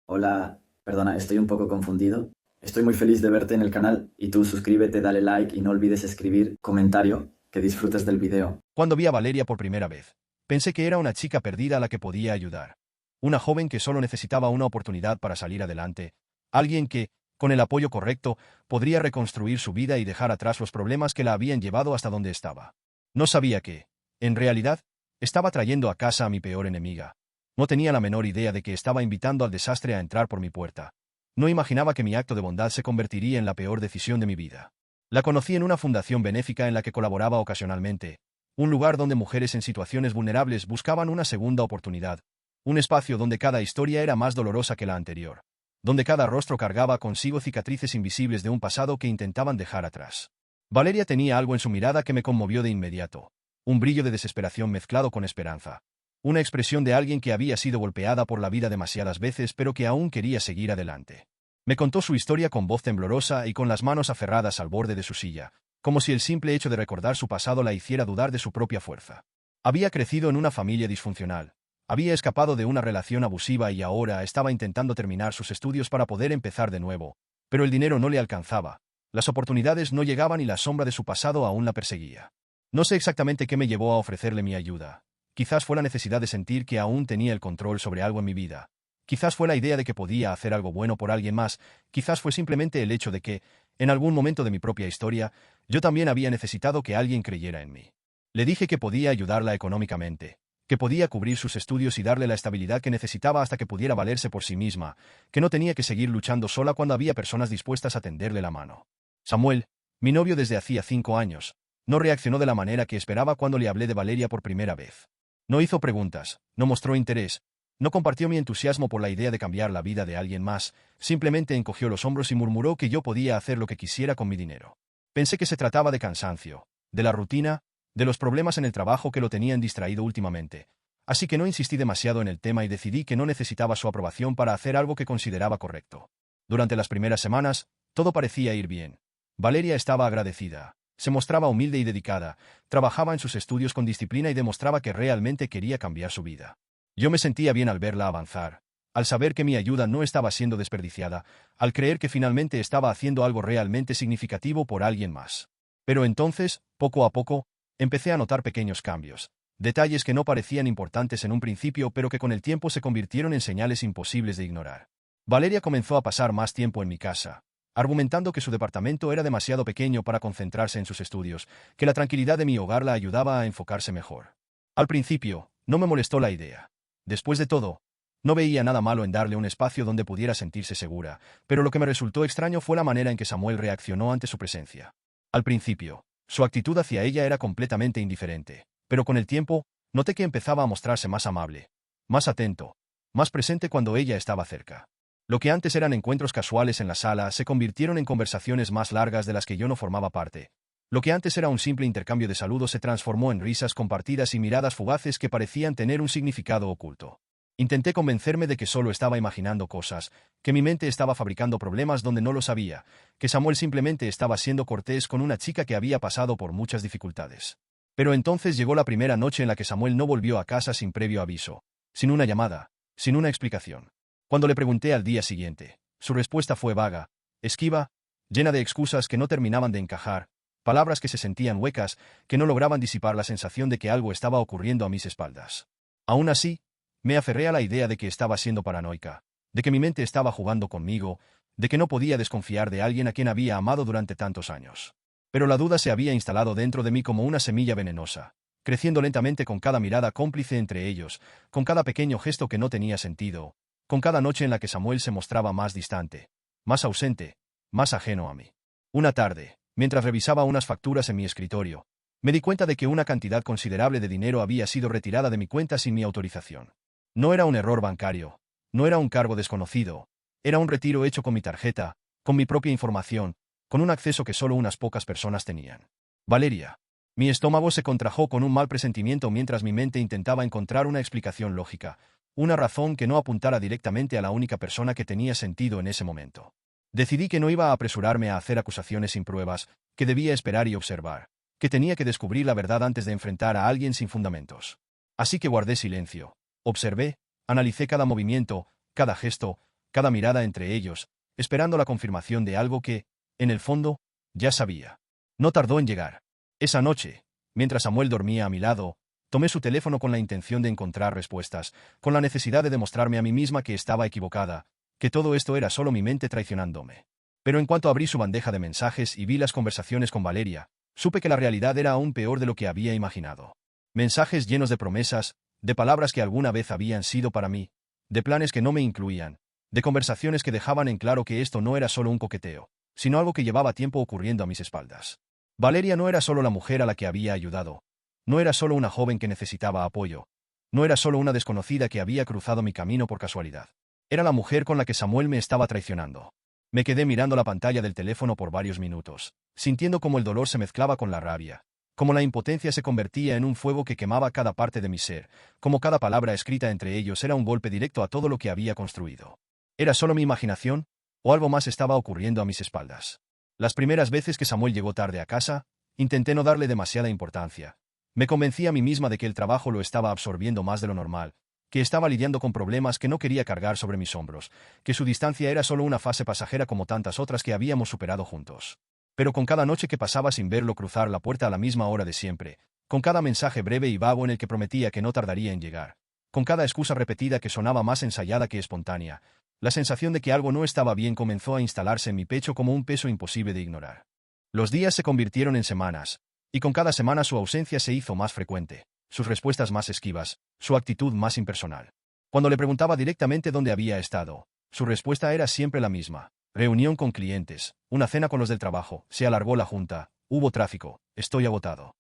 Hola, perdona, estoy un poco confundido. Estoy muy feliz de verte en el canal y tú suscríbete, dale like y no olvides escribir comentario, que disfrutes del video. Cuando vi a Valeria por primera vez, pensé que era una chica perdida a la que podía ayudar. Una joven que solo necesitaba una oportunidad para salir adelante. Alguien que, con el apoyo correcto, podría reconstruir su vida y dejar atrás los problemas que la habían llevado hasta donde estaba. No sabía que, en realidad, estaba trayendo a casa a mi peor enemiga. No tenía la menor idea de que estaba invitando al desastre a entrar por mi puerta. No imaginaba que mi acto de bondad se convertiría en la peor decisión de mi vida. La conocí en una fundación benéfica en la que colaboraba ocasionalmente, un lugar donde mujeres en situaciones vulnerables buscaban una segunda oportunidad, un espacio donde cada historia era más dolorosa que la anterior, donde cada rostro cargaba consigo cicatrices invisibles de un pasado que intentaban dejar atrás. Valeria tenía algo en su mirada que me conmovió de inmediato, un brillo de desesperación mezclado con esperanza, una expresión de alguien que había sido golpeada por la vida demasiadas veces pero que aún quería seguir adelante. Me contó su historia con voz temblorosa y con las manos aferradas al borde de su silla, como si el simple hecho de recordar su pasado la hiciera dudar de su propia fuerza. Había crecido en una familia disfuncional, había escapado de una relación abusiva y ahora estaba intentando terminar sus estudios para poder empezar de nuevo, pero el dinero no le alcanzaba, las oportunidades no llegaban y la sombra de su pasado aún la perseguía. No sé exactamente qué me llevó a ofrecerle mi ayuda. Quizás fue la necesidad de sentir que aún tenía el control sobre algo en mi vida. Quizás fue la idea de que podía hacer algo bueno por alguien más, quizás fue simplemente el hecho de que, en algún momento de mi propia historia, yo también había necesitado que alguien creyera en mí. Le dije que podía ayudarla económicamente, que podía cubrir sus estudios y darle la estabilidad que necesitaba hasta que pudiera valerse por sí misma, que no tenía que seguir luchando sola cuando había personas dispuestas a tenderle la mano. Samuel, mi novio desde hacía 5 años, no reaccionó de la manera que esperaba cuando le hablé de Valeria por primera vez. No hizo preguntas, no mostró interés, no compartió mi entusiasmo por la idea de cambiar la vida de alguien más, simplemente encogió los hombros y murmuró que yo podía hacer lo que quisiera con mi dinero. Pensé que se trataba de cansancio, de la rutina, de los problemas en el trabajo que lo tenían distraído últimamente. Así que no insistí demasiado en el tema y decidí que no necesitaba su aprobación para hacer algo que consideraba correcto. Durante las primeras semanas, todo parecía ir bien. Valeria estaba agradecida, se mostraba humilde y dedicada, trabajaba en sus estudios con disciplina y demostraba que realmente quería cambiar su vida. Yo me sentía bien al verla avanzar, al saber que mi ayuda no estaba siendo desperdiciada, al creer que finalmente estaba haciendo algo realmente significativo por alguien más. Pero entonces, poco a poco, empecé a notar pequeños cambios, detalles que no parecían importantes en un principio pero que con el tiempo se convirtieron en señales imposibles de ignorar. Valeria comenzó a pasar más tiempo en mi casa, argumentando que su departamento era demasiado pequeño para concentrarse en sus estudios, que la tranquilidad de mi hogar la ayudaba a enfocarse mejor. Al principio, no me molestó la idea. Después de todo, no veía nada malo en darle un espacio donde pudiera sentirse segura, pero lo que me resultó extraño fue la manera en que Samuel reaccionó ante su presencia. Al principio, su actitud hacia ella era completamente indiferente, pero con el tiempo, noté que empezaba a mostrarse más amable, más atento, más presente cuando ella estaba cerca. Lo que antes eran encuentros casuales en la sala se convirtieron en conversaciones más largas de las que yo no formaba parte. Lo que antes era un simple intercambio de saludos se transformó en risas compartidas y miradas fugaces que parecían tener un significado oculto. Intenté convencerme de que solo estaba imaginando cosas, que mi mente estaba fabricando problemas donde no lo sabía, que Samuel simplemente estaba siendo cortés con una chica que había pasado por muchas dificultades. Pero entonces llegó la primera noche en la que Samuel no volvió a casa sin previo aviso, sin una llamada, sin una explicación. Cuando le pregunté al día siguiente, su respuesta fue vaga, esquiva, llena de excusas que no terminaban de encajar, palabras que se sentían huecas, que no lograban disipar la sensación de que algo estaba ocurriendo a mis espaldas. Aún así, me aferré a la idea de que estaba siendo paranoica, de que mi mente estaba jugando conmigo, de que no podía desconfiar de alguien a quien había amado durante tantos años. Pero la duda se había instalado dentro de mí como una semilla venenosa, creciendo lentamente con cada mirada cómplice entre ellos, con cada pequeño gesto que no tenía sentido, con cada noche en la que Samuel se mostraba más distante, más ausente, más ajeno a mí. Una tarde, mientras revisaba unas facturas en mi escritorio, me di cuenta de que una cantidad considerable de dinero había sido retirada de mi cuenta sin mi autorización. No era un error bancario, no era un cargo desconocido, era un retiro hecho con mi tarjeta, con mi propia información, con un acceso que solo unas pocas personas tenían. Valeria. Mi estómago se contrajo con un mal presentimiento mientras mi mente intentaba encontrar una explicación lógica, una razón que no apuntara directamente a la única persona que tenía sentido en ese momento. Decidí que no iba a apresurarme a hacer acusaciones sin pruebas, que debía esperar y observar, que tenía que descubrir la verdad antes de enfrentar a alguien sin fundamentos. Así que guardé silencio, observé, analicé cada movimiento, cada gesto, cada mirada entre ellos, esperando la confirmación de algo que, en el fondo, ya sabía. No tardó en llegar. Esa noche, mientras Samuel dormía a mi lado, tomé su teléfono con la intención de encontrar respuestas, con la necesidad de demostrarme a mí misma que estaba equivocada, que todo esto era solo mi mente traicionándome. Pero en cuanto abrí su bandeja de mensajes y vi las conversaciones con Valeria, supe que la realidad era aún peor de lo que había imaginado. Mensajes llenos de promesas, de palabras que alguna vez habían sido para mí, de planes que no me incluían, de conversaciones que dejaban en claro que esto no era solo un coqueteo, sino algo que llevaba tiempo ocurriendo a mis espaldas. Valeria no era solo la mujer a la que había ayudado, no era solo una joven que necesitaba apoyo, no era solo una desconocida que había cruzado mi camino por casualidad. Era la mujer con la que Samuel me estaba traicionando. Me quedé mirando la pantalla del teléfono por varios minutos, sintiendo cómo el dolor se mezclaba con la rabia, cómo la impotencia se convertía en un fuego que quemaba cada parte de mi ser, cómo cada palabra escrita entre ellos era un golpe directo a todo lo que había construido. ¿Era solo mi imaginación? ¿O algo más estaba ocurriendo a mis espaldas? Las primeras veces que Samuel llegó tarde a casa, intenté no darle demasiada importancia. Me convencí a mí misma de que el trabajo lo estaba absorbiendo más de lo normal, que estaba lidiando con problemas que no quería cargar sobre mis hombros, que su distancia era solo una fase pasajera como tantas otras que habíamos superado juntos. Pero con cada noche que pasaba sin verlo cruzar la puerta a la misma hora de siempre, con cada mensaje breve y vago en el que prometía que no tardaría en llegar, con cada excusa repetida que sonaba más ensayada que espontánea, la sensación de que algo no estaba bien comenzó a instalarse en mi pecho como un peso imposible de ignorar. Los días se convirtieron en semanas, y con cada semana su ausencia se hizo más frecuente, sus respuestas más esquivas, su actitud más impersonal. Cuando le preguntaba directamente dónde había estado, su respuesta era siempre la misma: reunión con clientes, una cena con los del trabajo, se alargó la junta, hubo tráfico, estoy agotado.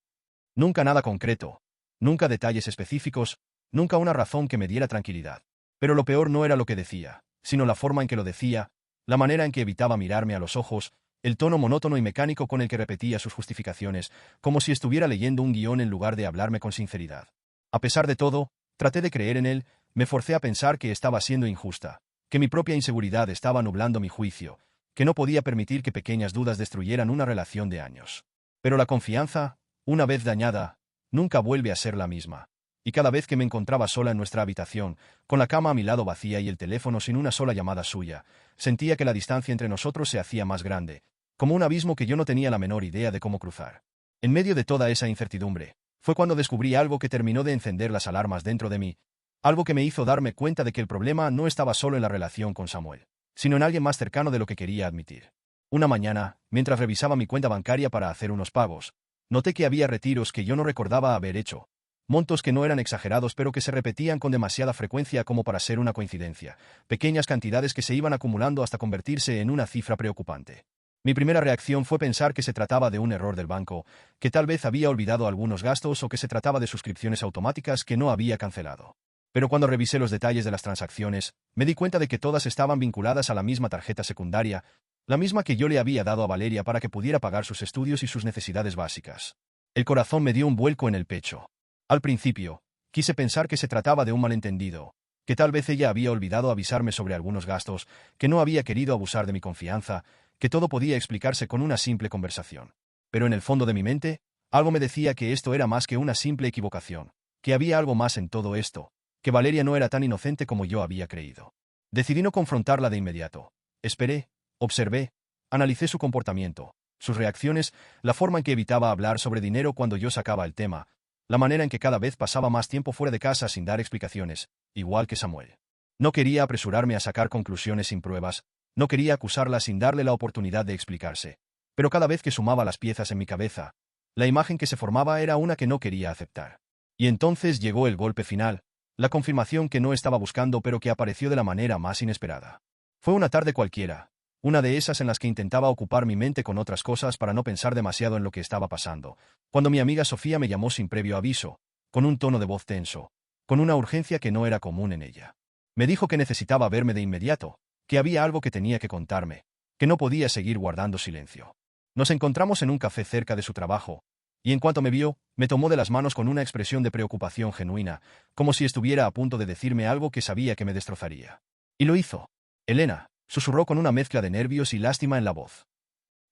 Nunca nada concreto, nunca detalles específicos, nunca una razón que me diera tranquilidad. Pero lo peor no era lo que decía, sino la forma en que lo decía, la manera en que evitaba mirarme a los ojos, el tono monótono y mecánico con el que repetía sus justificaciones, como si estuviera leyendo un guión en lugar de hablarme con sinceridad. A pesar de todo, traté de creer en él, me forcé a pensar que estaba siendo injusta, que mi propia inseguridad estaba nublando mi juicio, que no podía permitir que pequeñas dudas destruyeran una relación de años. Pero la confianza, una vez dañada, nunca vuelve a ser la misma. Y cada vez que me encontraba sola en nuestra habitación, con la cama a mi lado vacía y el teléfono sin una sola llamada suya, sentía que la distancia entre nosotros se hacía más grande, como un abismo que yo no tenía la menor idea de cómo cruzar. En medio de toda esa incertidumbre, fue cuando descubrí algo que terminó de encender las alarmas dentro de mí, algo que me hizo darme cuenta de que el problema no estaba solo en la relación con Samuel, sino en alguien más cercano de lo que quería admitir. Una mañana, mientras revisaba mi cuenta bancaria para hacer unos pagos, noté que había retiros que yo no recordaba haber hecho, montos que no eran exagerados pero que se repetían con demasiada frecuencia como para ser una coincidencia, pequeñas cantidades que se iban acumulando hasta convertirse en una cifra preocupante. Mi primera reacción fue pensar que se trataba de un error del banco, que tal vez había olvidado algunos gastos o que se trataba de suscripciones automáticas que no había cancelado. Pero cuando revisé los detalles de las transacciones, me di cuenta de que todas estaban vinculadas a la misma tarjeta secundaria, la misma que yo le había dado a Valeria para que pudiera pagar sus estudios y sus necesidades básicas. El corazón me dio un vuelco en el pecho. Al principio, quise pensar que se trataba de un malentendido, que tal vez ella había olvidado avisarme sobre algunos gastos, que no había querido abusar de mi confianza, que todo podía explicarse con una simple conversación. Pero en el fondo de mi mente, algo me decía que esto era más que una simple equivocación, que había algo más en todo esto, que Valeria no era tan inocente como yo había creído. Decidí no confrontarla de inmediato. Esperé, observé, analicé su comportamiento, sus reacciones, la forma en que evitaba hablar sobre dinero cuando yo sacaba el tema, la manera en que cada vez pasaba más tiempo fuera de casa sin dar explicaciones, igual que Samuel. No quería apresurarme a sacar conclusiones sin pruebas, no quería acusarla sin darle la oportunidad de explicarse. Pero cada vez que sumaba las piezas en mi cabeza, la imagen que se formaba era una que no quería aceptar. Y entonces llegó el golpe final, la confirmación que no estaba buscando pero que apareció de la manera más inesperada. Fue una tarde cualquiera, una de esas en las que intentaba ocupar mi mente con otras cosas para no pensar demasiado en lo que estaba pasando, cuando mi amiga Sofía me llamó sin previo aviso, con un tono de voz tenso, con una urgencia que no era común en ella. Me dijo que necesitaba verme de inmediato, que había algo que tenía que contarme, que no podía seguir guardando silencio. Nos encontramos en un café cerca de su trabajo, y en cuanto me vio, me tomó de las manos con una expresión de preocupación genuina, como si estuviera a punto de decirme algo que sabía que me destrozaría. Y lo hizo. Elena, susurró con una mezcla de nervios y lástima en la voz.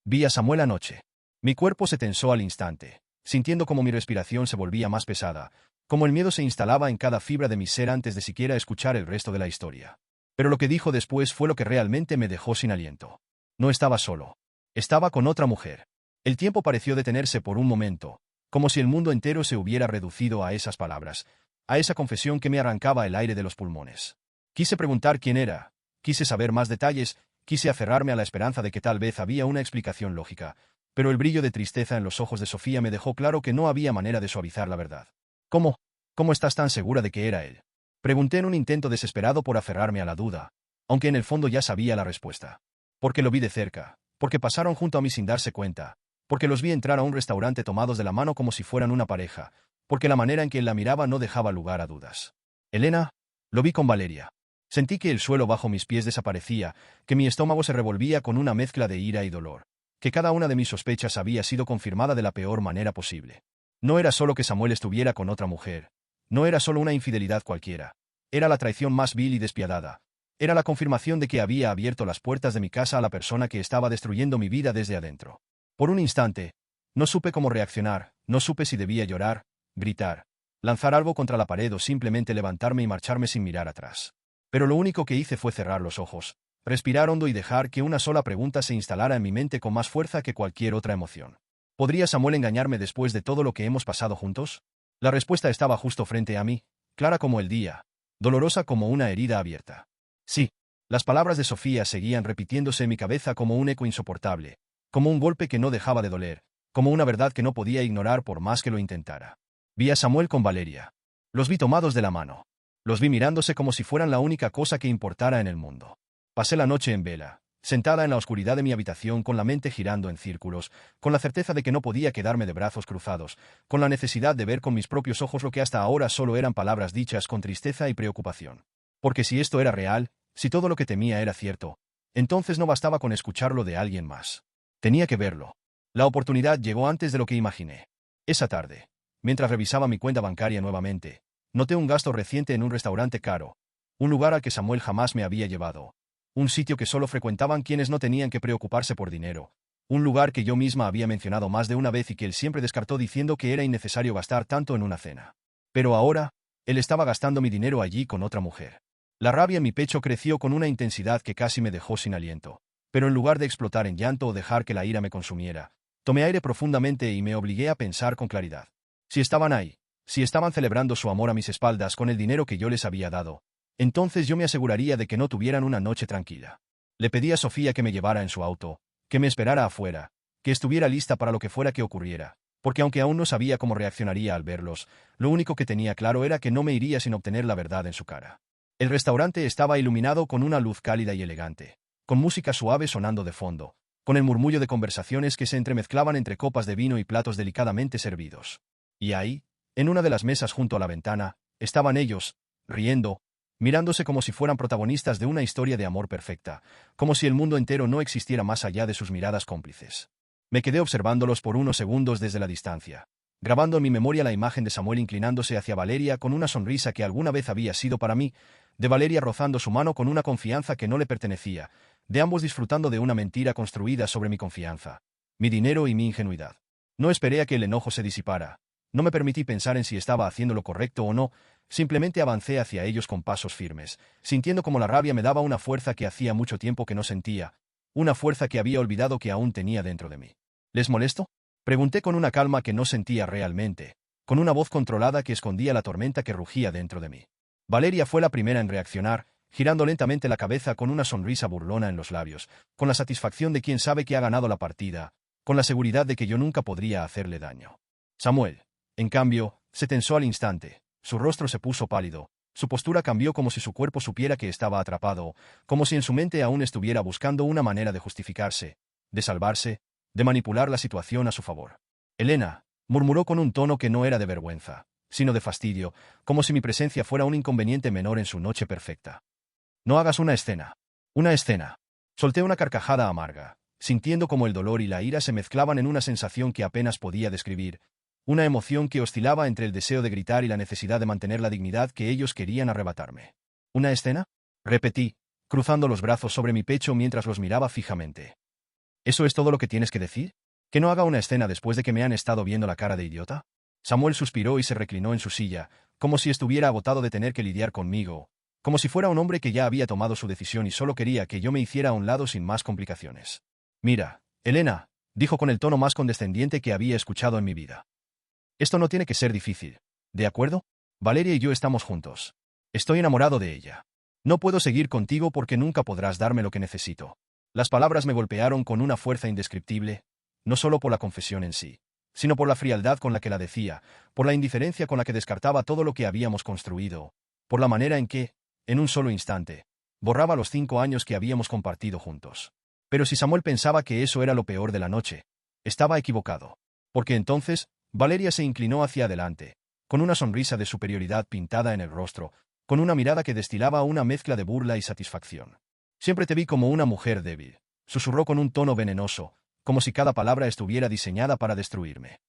Vi a Samuel anoche. Mi cuerpo se tensó al instante, sintiendo como mi respiración se volvía más pesada, como el miedo se instalaba en cada fibra de mi ser antes de siquiera escuchar el resto de la historia. Pero lo que dijo después fue lo que realmente me dejó sin aliento. No estaba solo. Estaba con otra mujer. El tiempo pareció detenerse por un momento, como si el mundo entero se hubiera reducido a esas palabras, a esa confesión que me arrancaba el aire de los pulmones. Quise preguntar quién era, quise saber más detalles, quise aferrarme a la esperanza de que tal vez había una explicación lógica, pero el brillo de tristeza en los ojos de Sofía me dejó claro que no había manera de suavizar la verdad. ¿Cómo? ¿Cómo estás tan segura de que era él? Pregunté en un intento desesperado por aferrarme a la duda, aunque en el fondo ya sabía la respuesta. Porque lo vi de cerca, porque pasaron junto a mí sin darse cuenta, porque los vi entrar a un restaurante tomados de la mano como si fueran una pareja, porque la manera en que él la miraba no dejaba lugar a dudas. Elena, lo vi con Valeria. Sentí que el suelo bajo mis pies desaparecía, que mi estómago se revolvía con una mezcla de ira y dolor, que cada una de mis sospechas había sido confirmada de la peor manera posible. No era solo que Samuel estuviera con otra mujer, no era solo una infidelidad cualquiera, era la traición más vil y despiadada, era la confirmación de que había abierto las puertas de mi casa a la persona que estaba destruyendo mi vida desde adentro. Por un instante, no supe cómo reaccionar, no supe si debía llorar, gritar, lanzar algo contra la pared o simplemente levantarme y marcharme sin mirar atrás. Pero lo único que hice fue cerrar los ojos, respirar hondo y dejar que una sola pregunta se instalara en mi mente con más fuerza que cualquier otra emoción. ¿Podría Samuel engañarme después de todo lo que hemos pasado juntos? La respuesta estaba justo frente a mí, clara como el día, dolorosa como una herida abierta. Sí, las palabras de Sofía seguían repitiéndose en mi cabeza como un eco insoportable, como un golpe que no dejaba de doler, como una verdad que no podía ignorar por más que lo intentara. Vi a Samuel con Valeria. Los vi tomados de la mano. Los vi mirándose como si fueran la única cosa que importara en el mundo. Pasé la noche en vela, sentada en la oscuridad de mi habitación con la mente girando en círculos, con la certeza de que no podía quedarme de brazos cruzados, con la necesidad de ver con mis propios ojos lo que hasta ahora solo eran palabras dichas con tristeza y preocupación. Porque si esto era real, si todo lo que temía era cierto, entonces no bastaba con escucharlo de alguien más. Tenía que verlo. La oportunidad llegó antes de lo que imaginé. Esa tarde, mientras revisaba mi cuenta bancaria nuevamente, noté un gasto reciente en un restaurante caro, un lugar al que Samuel jamás me había llevado, un sitio que solo frecuentaban quienes no tenían que preocuparse por dinero, un lugar que yo misma había mencionado más de una vez y que él siempre descartó diciendo que era innecesario gastar tanto en una cena. Pero ahora, él estaba gastando mi dinero allí con otra mujer. La rabia en mi pecho creció con una intensidad que casi me dejó sin aliento, pero en lugar de explotar en llanto o dejar que la ira me consumiera, tomé aire profundamente y me obligué a pensar con claridad. Si estaban ahí, si estaban celebrando su amor a mis espaldas con el dinero que yo les había dado, entonces yo me aseguraría de que no tuvieran una noche tranquila. Le pedí a Sofía que me llevara en su auto, que me esperara afuera, que estuviera lista para lo que fuera que ocurriera, porque aunque aún no sabía cómo reaccionaría al verlos, lo único que tenía claro era que no me iría sin obtener la verdad en su cara. El restaurante estaba iluminado con una luz cálida y elegante, con música suave sonando de fondo, con el murmullo de conversaciones que se entremezclaban entre copas de vino y platos delicadamente servidos. Y ahí, en una de las mesas junto a la ventana, estaban ellos, riendo, mirándose como si fueran protagonistas de una historia de amor perfecta, como si el mundo entero no existiera más allá de sus miradas cómplices. Me quedé observándolos por unos segundos desde la distancia, grabando en mi memoria la imagen de Samuel inclinándose hacia Valeria con una sonrisa que alguna vez había sido para mí, de Valeria rozando su mano con una confianza que no le pertenecía, de ambos disfrutando de una mentira construida sobre mi confianza, mi dinero y mi ingenuidad. No esperé a que el enojo se disipara. No me permití pensar en si estaba haciendo lo correcto o no, simplemente avancé hacia ellos con pasos firmes, sintiendo como la rabia me daba una fuerza que hacía mucho tiempo que no sentía, una fuerza que había olvidado que aún tenía dentro de mí. ¿Les molesto? Pregunté con una calma que no sentía realmente, con una voz controlada que escondía la tormenta que rugía dentro de mí. Valeria fue la primera en reaccionar, girando lentamente la cabeza con una sonrisa burlona en los labios, con la satisfacción de quien sabe que ha ganado la partida, con la seguridad de que yo nunca podría hacerle daño. Samuel, en cambio, se tensó al instante, su rostro se puso pálido, su postura cambió como si su cuerpo supiera que estaba atrapado, como si en su mente aún estuviera buscando una manera de justificarse, de salvarse, de manipular la situación a su favor. Elena, murmuró con un tono que no era de vergüenza, sino de fastidio, como si mi presencia fuera un inconveniente menor en su noche perfecta. No hagas una escena. Una escena. Solté una carcajada amarga, sintiendo como el dolor y la ira se mezclaban en una sensación que apenas podía describir, una emoción que oscilaba entre el deseo de gritar y la necesidad de mantener la dignidad que ellos querían arrebatarme. ¿Una escena? Repetí, cruzando los brazos sobre mi pecho mientras los miraba fijamente. ¿Eso es todo lo que tienes que decir? ¿Que no haga una escena después de que me han estado viendo la cara de idiota? Samuel suspiró y se reclinó en su silla, como si estuviera agotado de tener que lidiar conmigo, como si fuera un hombre que ya había tomado su decisión y solo quería que yo me hiciera a un lado sin más complicaciones. Mira, Elena, dijo con el tono más condescendiente que había escuchado en mi vida. Esto no tiene que ser difícil, ¿de acuerdo? Valeria y yo estamos juntos. Estoy enamorado de ella. No puedo seguir contigo porque nunca podrás darme lo que necesito. Las palabras me golpearon con una fuerza indescriptible, no solo por la confesión en sí, sino por la frialdad con la que la decía, por la indiferencia con la que descartaba todo lo que habíamos construido, por la manera en que, en un solo instante, borraba los 5 años que habíamos compartido juntos. Pero si Samuel pensaba que eso era lo peor de la noche, estaba equivocado. Porque entonces, Valeria se inclinó hacia adelante, con una sonrisa de superioridad pintada en el rostro, con una mirada que destilaba una mezcla de burla y satisfacción. Siempre te vi como una mujer débil, susurró con un tono venenoso, como si cada palabra estuviera diseñada para destruirme.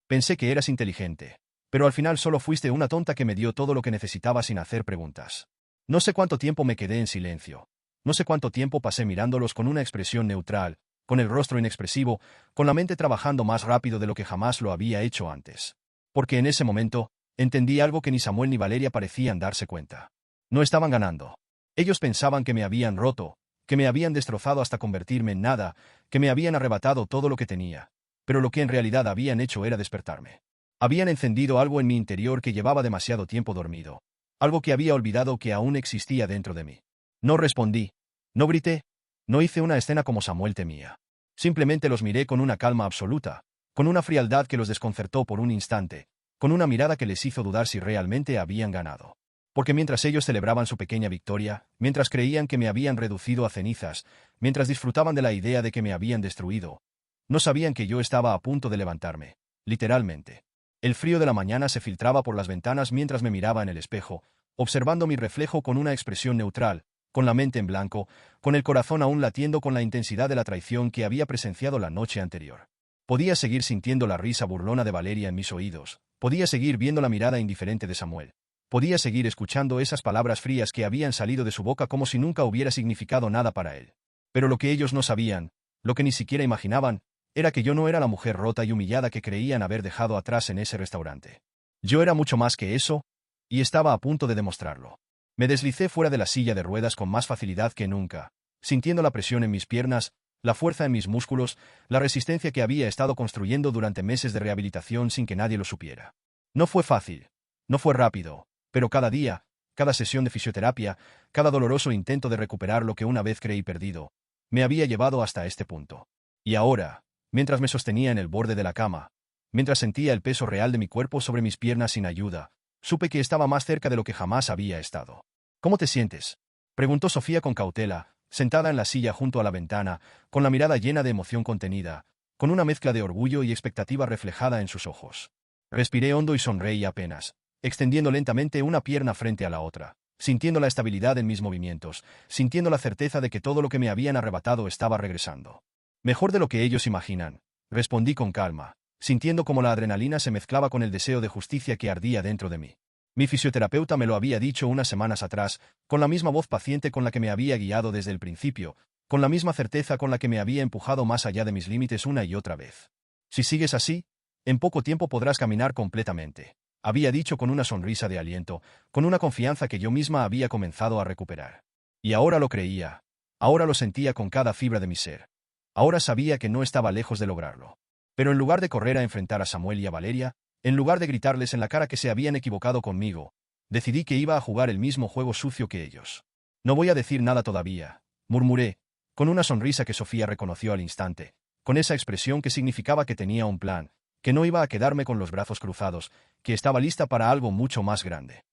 Pensé que eras inteligente, pero al final solo fuiste una tonta que me dio todo lo que necesitaba sin hacer preguntas. No sé cuánto tiempo me quedé en silencio. No sé cuánto tiempo pasé mirándolos con una expresión neutral, con el rostro inexpresivo, con la mente trabajando más rápido de lo que jamás lo había hecho antes. Porque en ese momento, entendí algo que ni Samuel ni Valeria parecían darse cuenta. No estaban ganando. Ellos pensaban que me habían roto, que me habían destrozado hasta convertirme en nada, que me habían arrebatado todo lo que tenía. Pero lo que en realidad habían hecho era despertarme. Habían encendido algo en mi interior que llevaba demasiado tiempo dormido. Algo que había olvidado que aún existía dentro de mí. No respondí. No grité. No hice una escena como Samuel temía. Simplemente los miré con una calma absoluta, con una frialdad que los desconcertó por un instante, con una mirada que les hizo dudar si realmente habían ganado. Porque mientras ellos celebraban su pequeña victoria, mientras creían que me habían reducido a cenizas, mientras disfrutaban de la idea de que me habían destruido, no sabían que yo estaba a punto de levantarme, literalmente. El frío de la mañana se filtraba por las ventanas mientras me miraba en el espejo, observando mi reflejo con una expresión neutral, con la mente en blanco, con el corazón aún latiendo con la intensidad de la traición que había presenciado la noche anterior. Podía seguir sintiendo la risa burlona de Valeria en mis oídos, podía seguir viendo la mirada indiferente de Samuel. Podía seguir escuchando esas palabras frías que habían salido de su boca como si nunca hubiera significado nada para él. Pero lo que ellos no sabían, lo que ni siquiera imaginaban, era que yo no era la mujer rota y humillada que creían haber dejado atrás en ese restaurante. Yo era mucho más que eso, y estaba a punto de demostrarlo. Me deslicé fuera de la silla de ruedas con más facilidad que nunca, sintiendo la presión en mis piernas, la fuerza en mis músculos, la resistencia que había estado construyendo durante meses de rehabilitación sin que nadie lo supiera. No fue fácil, no fue rápido, pero cada día, cada sesión de fisioterapia, cada doloroso intento de recuperar lo que una vez creí perdido, me había llevado hasta este punto. Y ahora, mientras me sostenía en el borde de la cama, mientras sentía el peso real de mi cuerpo sobre mis piernas sin ayuda, supe que estaba más cerca de lo que jamás había estado. ¿Cómo te sientes?, preguntó Sofía con cautela, sentada en la silla junto a la ventana, con la mirada llena de emoción contenida, con una mezcla de orgullo y expectativa reflejada en sus ojos. Respiré hondo y sonreí apenas, extendiendo lentamente una pierna frente a la otra, sintiendo la estabilidad en mis movimientos, sintiendo la certeza de que todo lo que me habían arrebatado estaba regresando. Mejor de lo que ellos imaginan, respondí con calma, sintiendo como la adrenalina se mezclaba con el deseo de justicia que ardía dentro de mí. Mi fisioterapeuta me lo había dicho unas semanas atrás, con la misma voz paciente con la que me había guiado desde el principio, con la misma certeza con la que me había empujado más allá de mis límites una y otra vez. Si sigues así, en poco tiempo podrás caminar completamente, había dicho con una sonrisa de aliento, con una confianza que yo misma había comenzado a recuperar. Y ahora lo creía, ahora lo sentía con cada fibra de mi ser. Ahora sabía que no estaba lejos de lograrlo. Pero en lugar de correr a enfrentar a Samuel y a Valeria, en lugar de gritarles en la cara que se habían equivocado conmigo, decidí que iba a jugar el mismo juego sucio que ellos. No voy a decir nada todavía, murmuré, con una sonrisa que Sofía reconoció al instante, con esa expresión que significaba que tenía un plan, que no iba a quedarme con los brazos cruzados, que estaba lista para algo mucho más grande.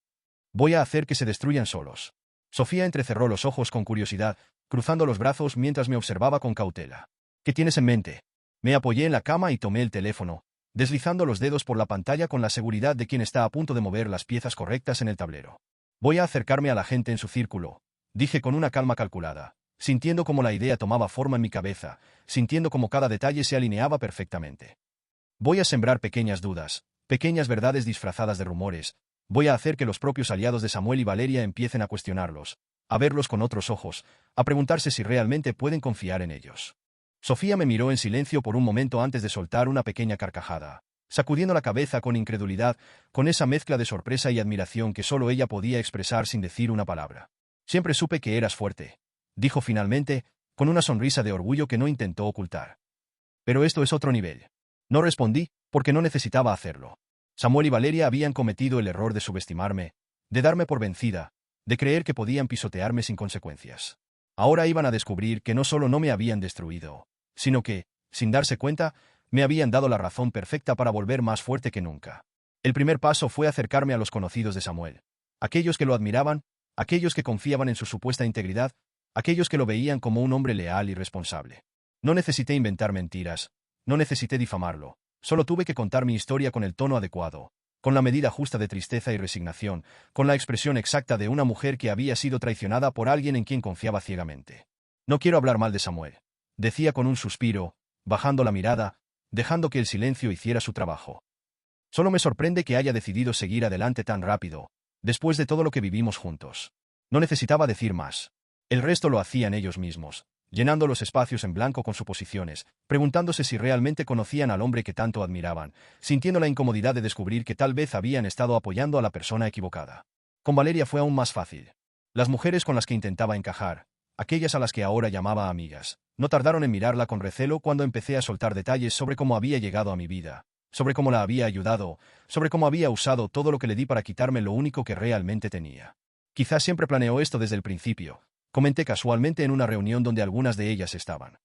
Voy a hacer que se destruyan solos. Sofía entrecerró los ojos con curiosidad, cruzando los brazos mientras me observaba con cautela. ¿Qué tienes en mente? Me apoyé en la cama y tomé el teléfono, deslizando los dedos por la pantalla con la seguridad de quien está a punto de mover las piezas correctas en el tablero. Voy a acercarme a la gente en su círculo, dije con una calma calculada, sintiendo cómo la idea tomaba forma en mi cabeza, sintiendo cómo cada detalle se alineaba perfectamente. Voy a sembrar pequeñas dudas, pequeñas verdades disfrazadas de rumores, voy a hacer que los propios aliados de Samuel y Valeria empiecen a cuestionarlos, a verlos con otros ojos, a preguntarse si realmente pueden confiar en ellos. Sofía me miró en silencio por un momento antes de soltar una pequeña carcajada. sacudiendo la cabeza con incredulidad, con esa mezcla de sorpresa y admiración que solo ella podía expresar sin decir una palabra. Siempre supe que eras fuerte, dijo finalmente, con una sonrisa de orgullo que no intentó ocultar. Pero esto es otro nivel. No respondí, porque no necesitaba hacerlo. Samuel y Valeria habían cometido el error de subestimarme, de darme por vencida, de creer que podían pisotearme sin consecuencias. Ahora iban a descubrir que no solo no me habían destruido, sino que, sin darse cuenta, me habían dado la razón perfecta para volver más fuerte que nunca. El primer paso fue acercarme a los conocidos de Samuel, aquellos que lo admiraban, aquellos que confiaban en su supuesta integridad, aquellos que lo veían como un hombre leal y responsable. No necesité inventar mentiras, no necesité difamarlo, solo tuve que contar mi historia con el tono adecuado, con la medida justa de tristeza y resignación, con la expresión exacta de una mujer que había sido traicionada por alguien en quien confiaba ciegamente. No quiero hablar mal de Samuel, decía con un suspiro, bajando la mirada, dejando que el silencio hiciera su trabajo. Solo me sorprende que haya decidido seguir adelante tan rápido, después de todo lo que vivimos juntos. No necesitaba decir más. El resto lo hacían ellos mismos, llenando los espacios en blanco con suposiciones, preguntándose si realmente conocían al hombre que tanto admiraban, sintiendo la incomodidad de descubrir que tal vez habían estado apoyando a la persona equivocada. Con Valeria fue aún más fácil. Las mujeres con las que intentaba encajar, aquellas a las que ahora llamaba amigas, no tardaron en mirarla con recelo cuando empecé a soltar detalles sobre cómo había llegado a mi vida, sobre cómo la había ayudado, sobre cómo había usado todo lo que le di para quitarme lo único que realmente tenía. Quizás siempre planeó esto desde el principio, comenté casualmente en una reunión donde algunas de ellas estaban.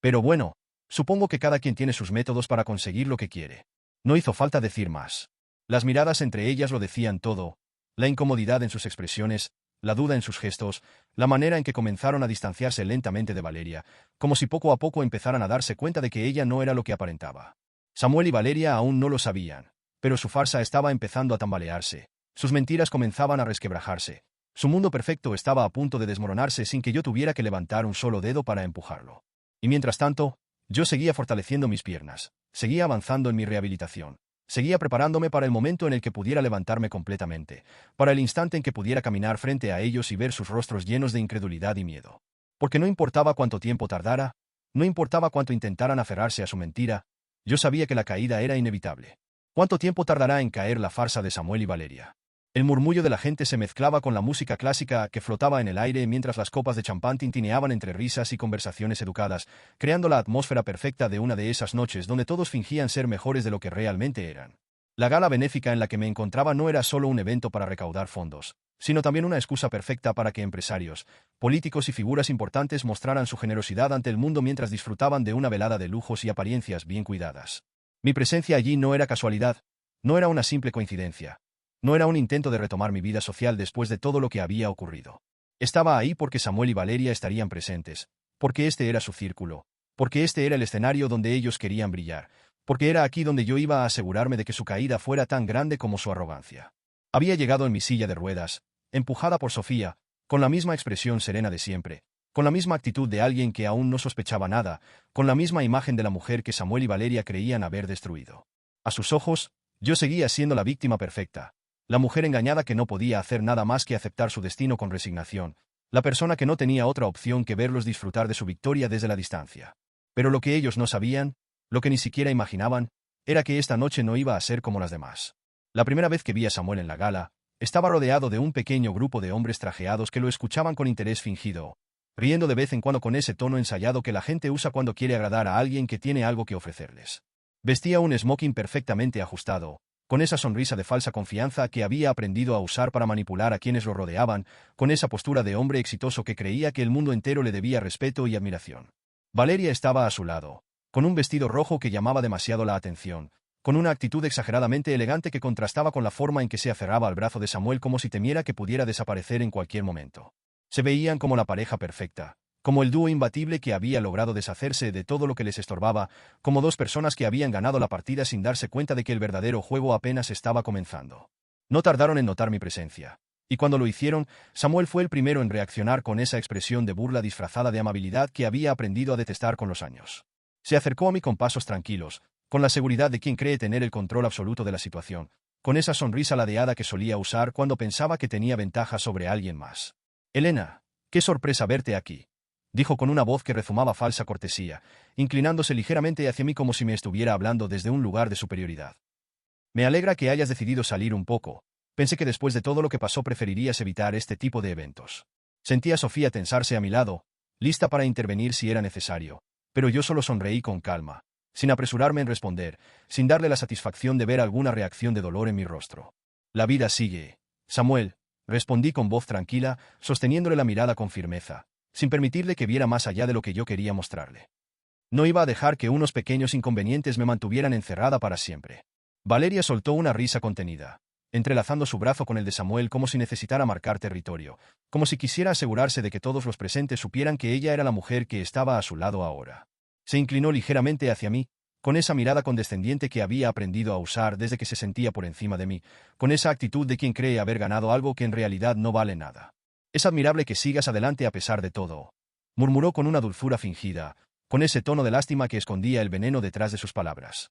Pero bueno, supongo que cada quien tiene sus métodos para conseguir lo que quiere. No hizo falta decir más. Las miradas entre ellas lo decían todo, la incomodidad en sus expresiones, la duda en sus gestos, la manera en que comenzaron a distanciarse lentamente de Valeria, como si poco a poco empezaran a darse cuenta de que ella no era lo que aparentaba. Samuel y Valeria aún no lo sabían, pero su farsa estaba empezando a tambalearse, sus mentiras comenzaban a resquebrajarse, su mundo perfecto estaba a punto de desmoronarse sin que yo tuviera que levantar un solo dedo para empujarlo. Y mientras tanto, yo seguía fortaleciendo mis piernas, seguía avanzando en mi rehabilitación. Seguía preparándome para el momento en el que pudiera levantarme completamente, para el instante en que pudiera caminar frente a ellos y ver sus rostros llenos de incredulidad y miedo. Porque no importaba cuánto tiempo tardara, no importaba cuánto intentaran aferrarse a su mentira, yo sabía que la caída era inevitable. ¿Cuánto tiempo tardará en caer la farsa de Samuel y Valeria? El murmullo de la gente se mezclaba con la música clásica que flotaba en el aire mientras las copas de champán tintineaban entre risas y conversaciones educadas, creando la atmósfera perfecta de una de esas noches donde todos fingían ser mejores de lo que realmente eran. La gala benéfica en la que me encontraba no era solo un evento para recaudar fondos, sino también una excusa perfecta para que empresarios, políticos y figuras importantes mostraran su generosidad ante el mundo mientras disfrutaban de una velada de lujos y apariencias bien cuidadas. Mi presencia allí no era casualidad, no era una simple coincidencia. No era un intento de retomar mi vida social después de todo lo que había ocurrido. Estaba ahí porque Samuel y Valeria estarían presentes, porque este era su círculo, porque este era el escenario donde ellos querían brillar, porque era aquí donde yo iba a asegurarme de que su caída fuera tan grande como su arrogancia. Había llegado en mi silla de ruedas, empujada por Sofía, con la misma expresión serena de siempre, con la misma actitud de alguien que aún no sospechaba nada, con la misma imagen de la mujer que Samuel y Valeria creían haber destruido. A sus ojos, yo seguía siendo la víctima perfecta. La mujer engañada que no podía hacer nada más que aceptar su destino con resignación, la persona que no tenía otra opción que verlos disfrutar de su victoria desde la distancia. Pero lo que ellos no sabían, lo que ni siquiera imaginaban, era que esta noche no iba a ser como las demás. La primera vez que vi a Samuel en la gala, estaba rodeado de un pequeño grupo de hombres trajeados que lo escuchaban con interés fingido, riendo de vez en cuando con ese tono ensayado que la gente usa cuando quiere agradar a alguien que tiene algo que ofrecerles. Vestía un smoking perfectamente ajustado, con esa sonrisa de falsa confianza que había aprendido a usar para manipular a quienes lo rodeaban, con esa postura de hombre exitoso que creía que el mundo entero le debía respeto y admiración. Valeria estaba a su lado, con un vestido rojo que llamaba demasiado la atención, con una actitud exageradamente elegante que contrastaba con la forma en que se aferraba al brazo de Samuel como si temiera que pudiera desaparecer en cualquier momento. Se veían como la pareja perfecta, como el dúo imbatible que había logrado deshacerse de todo lo que les estorbaba, como dos personas que habían ganado la partida sin darse cuenta de que el verdadero juego apenas estaba comenzando. No tardaron en notar mi presencia. Y cuando lo hicieron, Samuel fue el primero en reaccionar con esa expresión de burla disfrazada de amabilidad que había aprendido a detestar con los años. Se acercó a mí con pasos tranquilos, con la seguridad de quien cree tener el control absoluto de la situación, con esa sonrisa ladeada que solía usar cuando pensaba que tenía ventaja sobre alguien más. «Elena, qué sorpresa verte aquí», dijo con una voz que rezumaba falsa cortesía, inclinándose ligeramente hacia mí como si me estuviera hablando desde un lugar de superioridad. Me alegra que hayas decidido salir un poco. Pensé que después de todo lo que pasó preferirías evitar este tipo de eventos. Sentí a Sofía tensarse a mi lado, lista para intervenir si era necesario, pero yo solo sonreí con calma, sin apresurarme en responder, sin darle la satisfacción de ver alguna reacción de dolor en mi rostro. La vida sigue. Samuel, respondí con voz tranquila, sosteniéndole la mirada con firmeza, sin permitirle que viera más allá de lo que yo quería mostrarle. No iba a dejar que unos pequeños inconvenientes me mantuvieran encerrada para siempre. Valeria soltó una risa contenida, entrelazando su brazo con el de Samuel como si necesitara marcar territorio, como si quisiera asegurarse de que todos los presentes supieran que ella era la mujer que estaba a su lado ahora. Se inclinó ligeramente hacia mí, con esa mirada condescendiente que había aprendido a usar desde que se sentía por encima de mí, con esa actitud de quien cree haber ganado algo que en realidad no vale nada. Es admirable que sigas adelante a pesar de todo, murmuró con una dulzura fingida, con ese tono de lástima que escondía el veneno detrás de sus palabras.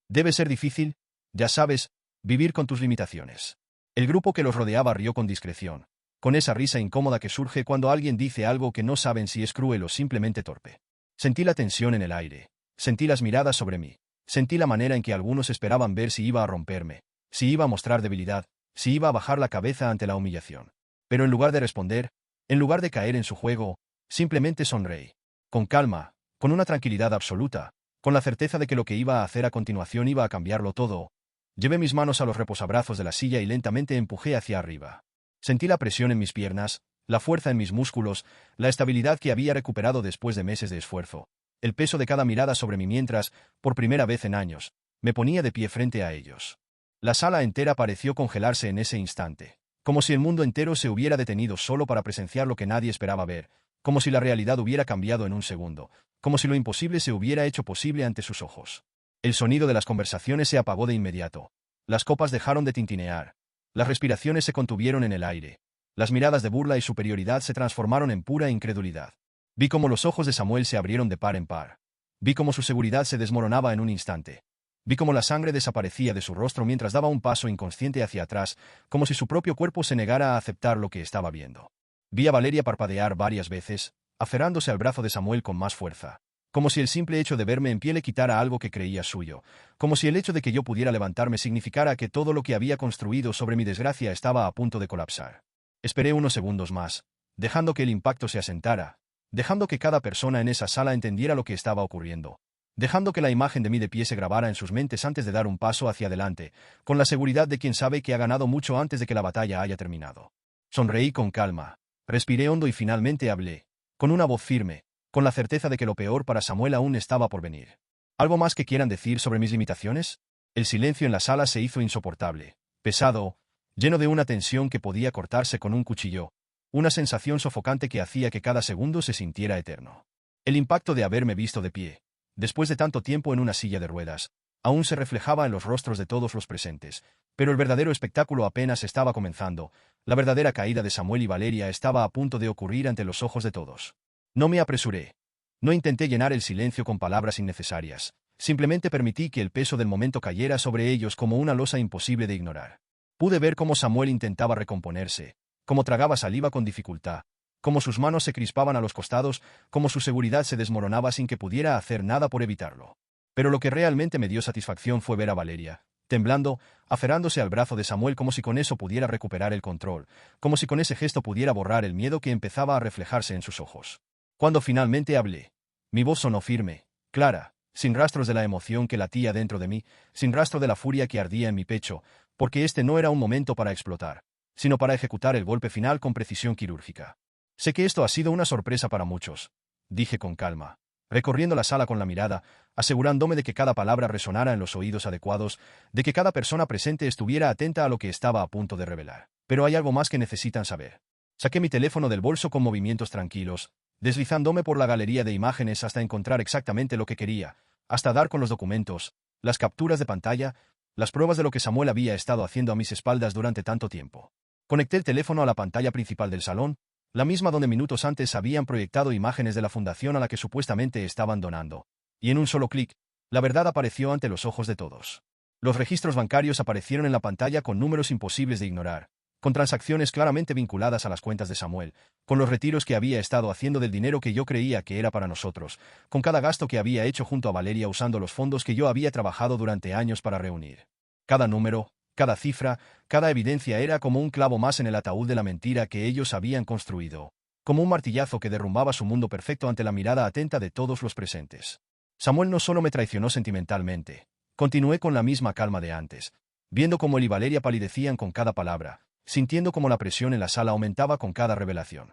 Debe ser difícil, ya sabes, vivir con tus limitaciones. El grupo que los rodeaba rió con discreción, con esa risa incómoda que surge cuando alguien dice algo que no saben si es cruel o simplemente torpe. Sentí la tensión en el aire, sentí las miradas sobre mí, sentí la manera en que algunos esperaban ver si iba a romperme, si iba a mostrar debilidad, si iba a bajar la cabeza ante la humillación. Pero en lugar de responder, en lugar de caer en su juego, simplemente sonreí. Con calma, con una tranquilidad absoluta, con la certeza de que lo que iba a hacer a continuación iba a cambiarlo todo. Llevé mis manos a los reposabrazos de la silla y lentamente empujé hacia arriba. Sentí la presión en mis piernas, la fuerza en mis músculos, la estabilidad que había recuperado después de meses de esfuerzo, el peso de cada mirada sobre mí mientras, por primera vez en años, me ponía de pie frente a ellos. La sala entera pareció congelarse en ese instante, como si el mundo entero se hubiera detenido solo para presenciar lo que nadie esperaba ver, como si la realidad hubiera cambiado en un segundo, como si lo imposible se hubiera hecho posible ante sus ojos. El sonido de las conversaciones se apagó de inmediato. Las copas dejaron de tintinear. Las respiraciones se contuvieron en el aire. Las miradas de burla y superioridad se transformaron en pura incredulidad. Vi cómo los ojos de Samuel se abrieron de par en par. Vi cómo su seguridad se desmoronaba en un instante. Vi cómo la sangre desaparecía de su rostro mientras daba un paso inconsciente hacia atrás, como si su propio cuerpo se negara a aceptar lo que estaba viendo. Vi a Valeria parpadear varias veces, aferrándose al brazo de Samuel con más fuerza. Como si el simple hecho de verme en pie le quitara algo que creía suyo, como si el hecho de que yo pudiera levantarme significara que todo lo que había construido sobre mi desgracia estaba a punto de colapsar. Esperé unos segundos más, dejando que el impacto se asentara, dejando que cada persona en esa sala entendiera lo que estaba ocurriendo, dejando que la imagen de mí de pie se grabara en sus mentes antes de dar un paso hacia adelante, con la seguridad de quien sabe que ha ganado mucho antes de que la batalla haya terminado. Sonreí con calma, respiré hondo y finalmente hablé, con una voz firme, con la certeza de que lo peor para Samuel aún estaba por venir. ¿Algo más que quieran decir sobre mis limitaciones? El silencio en la sala se hizo insoportable, pesado, lleno de una tensión que podía cortarse con un cuchillo, una sensación sofocante que hacía que cada segundo se sintiera eterno. El impacto de haberme visto de pie, después de tanto tiempo en una silla de ruedas, aún se reflejaba en los rostros de todos los presentes, pero el verdadero espectáculo apenas estaba comenzando, la verdadera caída de Samuel y Valeria estaba a punto de ocurrir ante los ojos de todos. No me apresuré. No intenté llenar el silencio con palabras innecesarias. Simplemente permití que el peso del momento cayera sobre ellos como una losa imposible de ignorar. Pude ver cómo Samuel intentaba recomponerse, cómo tragaba saliva con dificultad, cómo sus manos se crispaban a los costados, cómo su seguridad se desmoronaba sin que pudiera hacer nada por evitarlo. Pero lo que realmente me dio satisfacción fue ver a Valeria, temblando, aferrándose al brazo de Samuel como si con eso pudiera recuperar el control, como si con ese gesto pudiera borrar el miedo que empezaba a reflejarse en sus ojos. Cuando finalmente hablé, mi voz sonó firme, clara, sin rastros de la emoción que latía dentro de mí, sin rastro de la furia que ardía en mi pecho, porque este no era un momento para explotar, sino para ejecutar el golpe final con precisión quirúrgica. Sé que esto ha sido una sorpresa para muchos, dije con calma, recorriendo la sala con la mirada, asegurándome de que cada palabra resonara en los oídos adecuados, de que cada persona presente estuviera atenta a lo que estaba a punto de revelar. Pero hay algo más que necesitan saber. Saqué mi teléfono del bolso con movimientos tranquilos, deslizándome por la galería de imágenes hasta encontrar exactamente lo que quería, hasta dar con los documentos, las capturas de pantalla, las pruebas de lo que Samuel había estado haciendo a mis espaldas durante tanto tiempo. Conecté el teléfono a la pantalla principal del salón, la misma donde minutos antes habían proyectado imágenes de la fundación a la que supuestamente estaban donando, y en un solo clic, la verdad apareció ante los ojos de todos. Los registros bancarios aparecieron en la pantalla con números imposibles de ignorar, con transacciones claramente vinculadas a las cuentas de Samuel, con los retiros que había estado haciendo del dinero que yo creía que era para nosotros, con cada gasto que había hecho junto a Valeria usando los fondos que yo había trabajado durante años para reunir. Cada número, cada cifra, cada evidencia era como un clavo más en el ataúd de la mentira que ellos habían construido, como un martillazo que derrumbaba su mundo perfecto ante la mirada atenta de todos los presentes. Samuel no solo me traicionó sentimentalmente, continué con la misma calma de antes, viendo cómo él y Valeria palidecían con cada palabra, sintiendo cómo la presión en la sala aumentaba con cada revelación.